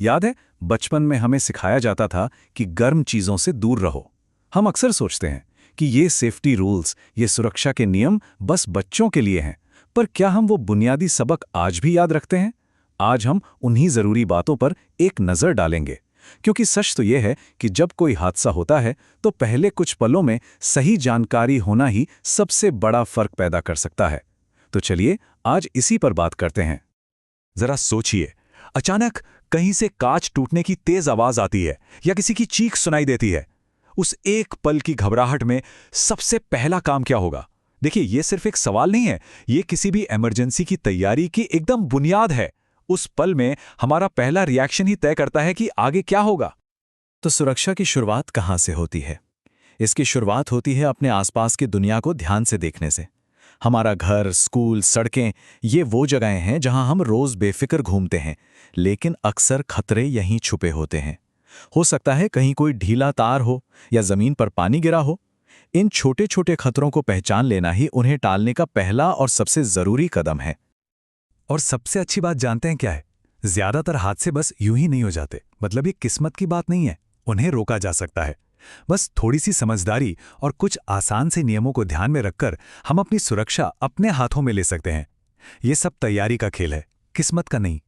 याद है, बचपन में हमें सिखाया जाता था कि गर्म चीजों से दूर रहो। हम अक्सर सोचते हैं कि ये सेफ्टी रूल्स, ये सुरक्षा के नियम बस बच्चों के लिए हैं, पर क्या हम वो बुनियादी सबक आज भी याद रखते हैं? आज हम उन्हीं जरूरी बातों पर एक नजर डालेंगे, क्योंकि सच तो यह है कि जब कोई हादसा होता है तो पहले कुछ पलों में सही जानकारी होना ही सबसे बड़ा फर्क पैदा कर सकता है। तो चलिए आज इसी पर बात करते हैं। जरा सोचिए, अचानक कहीं से कांच टूटने की तेज आवाज आती है या किसी की चीख सुनाई देती है। उस एक पल की घबराहट में सबसे पहला काम क्या होगा? देखिए, यह सिर्फ एक सवाल नहीं है, यह किसी भी इमरजेंसी की तैयारी की एकदम बुनियाद है। उस पल में हमारा पहला रिएक्शन ही तय करता है कि आगे क्या होगा। तो सुरक्षा की शुरुआत कहाँ से होती है? इसकी शुरुआत होती है अपने आसपास की दुनिया को ध्यान से देखने से। हमारा घर, स्कूल, सड़कें, ये वो जगहें हैं जहां हम रोज बेफिक्र घूमते हैं, लेकिन अक्सर खतरे यहीं छुपे होते हैं। हो सकता है कहीं कोई ढीला तार हो या जमीन पर पानी गिरा हो। इन छोटे छोटे खतरों को पहचान लेना ही उन्हें टालने का पहला और सबसे जरूरी कदम है। और सबसे अच्छी बात जानते हैं क्या है? ज्यादातर हादसे बस यूं ही नहीं हो जाते। मतलब ये किस्मत की बात नहीं है, उन्हें रोका जा सकता है। बस थोड़ी सी समझदारी और कुछ आसान से नियमों को ध्यान में रखकर हम अपनी सुरक्षा अपने हाथों में ले सकते हैं। ये सब तैयारी का खेल है, किस्मत का नहीं।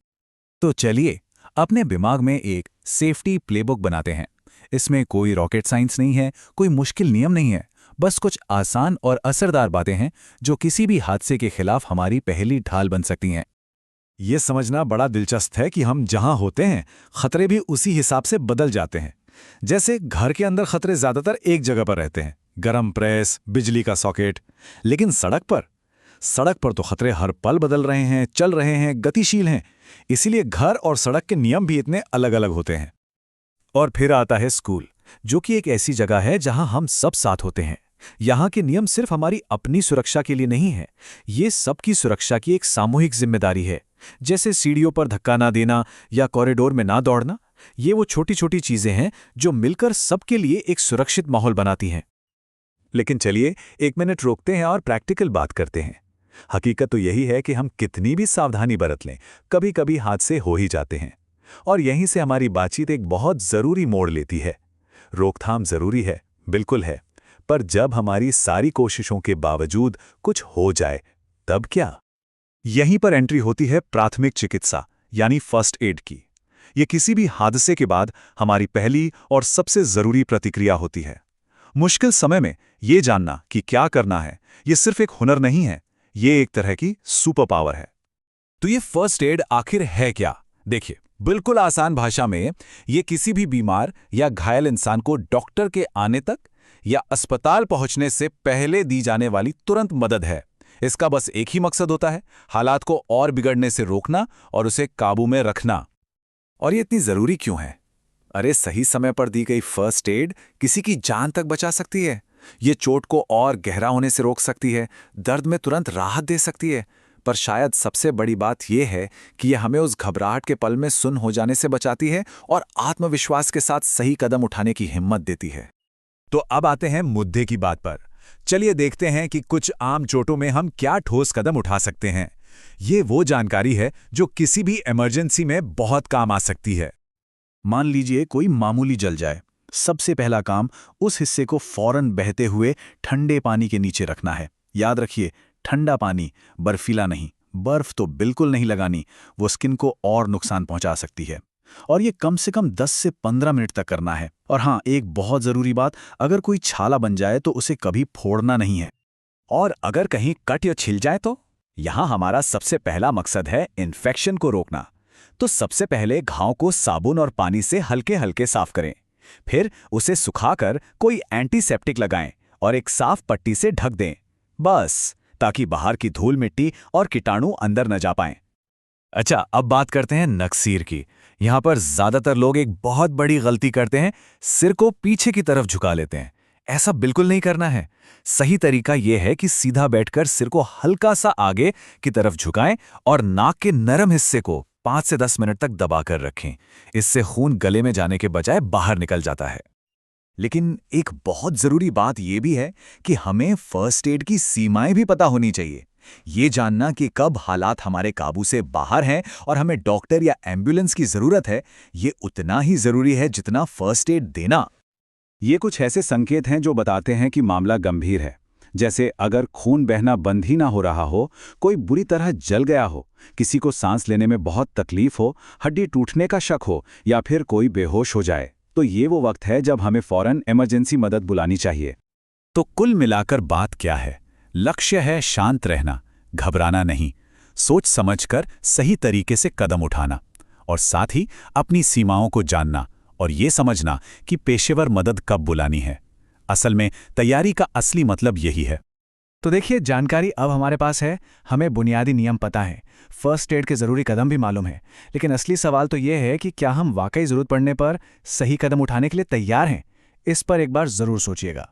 तो चलिए अपने दिमाग में एक सेफ्टी प्लेबुक बनाते हैं। इसमें कोई रॉकेट साइंस नहीं है, कोई मुश्किल नियम नहीं है, बस कुछ आसान और असरदार बातें हैं जो किसी भी हादसे के खिलाफ हमारी पहली ढाल बन सकती हैं। ये समझना बड़ा दिलचस्प है कि हम जहां होते हैं, खतरे भी उसी हिसाब से बदल जाते हैं। जैसे घर के अंदर खतरे ज्यादातर एक जगह पर रहते हैं, गरम प्रेस, बिजली का सॉकेट। लेकिन सड़क पर तो खतरे हर पल बदल रहे हैं, चल रहे हैं, गतिशील हैं। इसीलिए घर और सड़क के नियम भी इतने अलग अलग होते हैं। और फिर आता है स्कूल, जो कि एक ऐसी जगह है जहां हम सब साथ होते हैं। यहाँ के नियम सिर्फ हमारी अपनी सुरक्षा के लिए नहीं है, ये सबकी सुरक्षा की एक सामूहिक जिम्मेदारी है। जैसे सीढ़ियों पर धक्का ना देना या कॉरिडोर में ना दौड़ना, ये वो छोटी छोटी चीजें हैं जो मिलकर सबके लिए एक सुरक्षित माहौल बनाती हैं। लेकिन चलिए 1 मिनट रोकते हैं और प्रैक्टिकल बात करते हैं। हकीकत तो यही है कि हम कितनी भी सावधानी बरत लें, कभी कभी हादसे हो ही जाते हैं। और यहीं से हमारी बातचीत एक बहुत जरूरी मोड़ लेती है। रोकथाम जरूरी है, बिल्कुल है, पर जब हमारी सारी कोशिशों के बावजूद कुछ हो जाए, तब क्या? यहीं पर एंट्री होती है प्राथमिक चिकित्सा यानी फर्स्ट एड की। ये किसी भी हादसे के बाद हमारी पहली और सबसे जरूरी प्रतिक्रिया होती है। मुश्किल समय में ये जानना कि क्या करना है, ये सिर्फ एक हुनर नहीं है, ये एक तरह की सुपर पावर है। तो ये फर्स्ट एड आखिर है क्या? देखिए, बिल्कुल आसान भाषा में ये किसी भी बीमार या घायल इंसान को डॉक्टर के आने तक या अस्पताल पहुंचने से पहले दी जाने वाली तुरंत मदद है। इसका बस एक ही मकसद होता है, हालात को और बिगड़ने से रोकना और उसे काबू में रखना। और ये इतनी जरूरी क्यों है? अरे, सही समय पर दी गई फर्स्ट एड किसी की जान तक बचा सकती है। ये चोट को और गहरा होने से रोक सकती है, दर्द में तुरंत राहत दे सकती है। पर शायद सबसे बड़ी बात यह है कि यह हमें उस घबराहट के पल में सुन्न हो जाने से बचाती है और आत्मविश्वास के साथ सही कदम उठाने की हिम्मत देती है। तो अब आते हैं मुद्दे की बात पर। चलिए देखते हैं कि कुछ आम चोटों में हम क्या ठोस कदम उठा सकते हैं। ये वो जानकारी है जो किसी भी इमरजेंसी में बहुत काम आ सकती है। मान लीजिए कोई मामूली जल जाए। सबसे पहला काम उस हिस्से को फौरन बहते हुए ठंडे पानी के नीचे रखना है। याद रखिए, ठंडा पानी, बर्फीला नहीं। बर्फ तो बिल्कुल नहीं लगानी, वो स्किन को और नुकसान पहुंचा सकती है। और ये कम से कम 10 से 15 मिनट तक करना है। और हाँ, एक बहुत ज़रूरी बात, अगर कोई छाला बन जाए तो उसे कभी फोड़ना नहीं है। और अगर कहीं कट या छिल जाए तो? यहाँ हमारा सबसे पहला मकसद है इन्फेक्शन को रोकना। तो सबसे पहले घाव को साबुन और पानी से हल्के हल्के साफ करें। फिर उसे सुखाकर कोई एंटीसेप्टिक लगाएं और एक साफ पट्टी से ढक दें, बस, ताकि बाहर की धूल मिट्टी और कीटाणु अंदर न जा पाएं। अच्छा, अब बात करते हैं नक्सीर की। यहाँ पर ज्यादातर लोग एक बहुत बड़ी गलती करते हैं, सिर को पीछे की तरफ झुका लेते हैं। ऐसा बिल्कुल नहीं करना है। सही तरीका यह है कि सीधा बैठकर सिर को हल्का सा आगे की तरफ झुकाएं और नाक के नरम हिस्से को 5 से 10 मिनट तक दबाकर रखें। इससे खून गले में जाने के बजाय बाहर निकल जाता है। लेकिन एक बहुत जरूरी बात यह भी है कि हमें फर्स्ट एड की सीमाएं भी पता होनी चाहिए। ये जानना कि कब हालात हमारे काबू से बाहर हैं और हमें डॉक्टर या एम्बुलेंस की जरूरत है, ये उतना ही जरूरी है जितना फर्स्ट एड देना। ये कुछ ऐसे संकेत हैं जो बताते हैं कि मामला गंभीर है। जैसे अगर खून बहना बंद ही ना हो रहा हो, कोई बुरी तरह जल गया हो, किसी को सांस लेने में बहुत तकलीफ हो, हड्डी टूटने का शक हो या फिर कोई बेहोश हो जाए, तो ये वो वक्त है जब हमें फौरन इमरजेंसी मदद बुलानी चाहिए। तो कुल मिलाकर बात क्या है? लक्ष्य है शांत रहना, घबराना नहीं, सोच समझकर सही तरीके से कदम उठाना, और साथ ही अपनी सीमाओं को जानना और ये समझना कि पेशेवर मदद कब बुलानी है। असल में तैयारी का असली मतलब यही है। तो देखिए, जानकारी अब हमारे पास है, हमें बुनियादी नियम पता है, फर्स्ट एड के ज़रूरी कदम भी मालूम है, लेकिन असली सवाल तो ये है कि क्या हम वाकई ज़रूरत पड़ने पर सही कदम उठाने के लिए तैयार हैं? इस पर एक बार ज़रूर सोचिएगा।